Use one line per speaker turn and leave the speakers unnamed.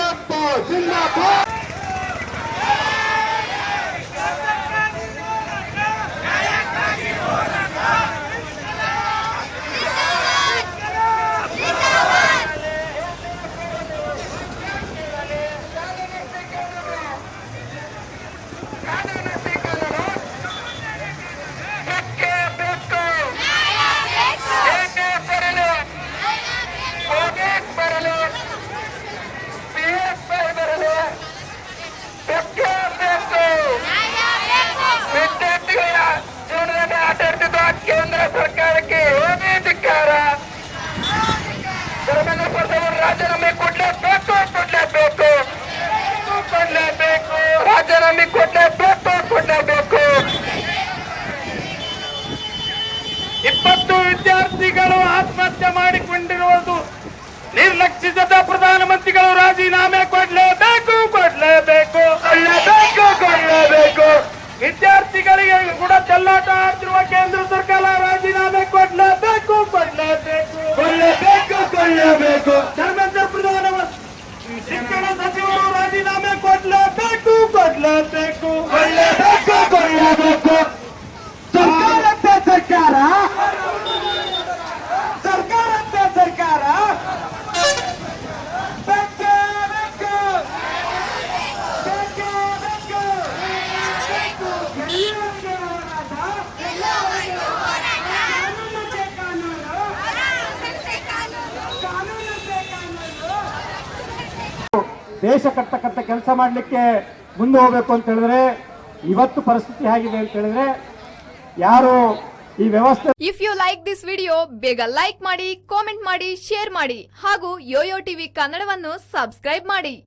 ಯಡಿಯೂರಪ್ಪ ಜಿಂದಾಬಾದ್.
ಕೇಂದ್ರ ಸರ್ಕಾರಕ್ಕೆ ಏನೇ ಧಿಕ್ಕಾರ. ರಾಜೀನಾಮೆ ಕೊಡ್ಲೇಬೇಕು. ರಾಜೀನಾಮೆ ಕೊಡ್ಲೇಬೇಕು. 20 ವಿದ್ಯಾರ್ಥಿಗಳು ಆತ್ಮಹತ್ಯೆ ಮಾಡಿಕೊಂಡಿರುವುದು ನಿರ್ಲಕ್ಷಿಸಿದ ಪ್ರಧಾನಮಂತ್ರಿಗಳು ರಾಜೀನಾಮೆ ಕೊಡ್ಲೇಬೇಕು. ವಿದ್ಯಾರ್ಥಿಗಳಿಗೆ ಕೂಡ ಚೆಲ್ಲಾಟ ಆಡ್ತಿರುವ ಕೇಂದ್ರ ಸರ್ಕಾರ ರಾಜೀನಾಮೆ ಕೊಡ್ಲೇಬೇಕು. ಧರ್ಮೇಂದ್ರ ಪ್ರಧಾನ ಶಿಕ್ಷಣ ಸಚಿವರು ರಾಜೀನಾಮೆ ಕೊಡ್ಲೇಬೇಕು.
ಸರ್ಕಾರ ದೇಶ ಕಟ್ಟತಕ್ಕಂಥ ಕೆಲಸ ಮಾಡಲಿಕ್ಕೆ ಮುಂದೆ ಹೋಗಬೇಕು ಅಂತ ಹೇಳಿದ್ರೆ ಇವತ್ತು ಪರಿಸ್ಥಿತಿ ಹೇಗಿದೆ ಅಂತ ಹೇಳಿದ್ರೆ ಯಾರು ಈ ವ್ಯವಸ್ಥೆ.
If you like this video ಬೇಗ ಲೈಕ್ ಮಾಡಿ, ಕಾಮೆಂಟ್ ಮಾಡಿ, ಶೇರ್ ಮಾಡಿ ಹಾಗೂ ಯೋಯೋ ಟಿವಿ ಕನ್ನಡವನ್ನು ಸಬ್ಸ್ಕ್ರೈಬ್ ಮಾಡಿ.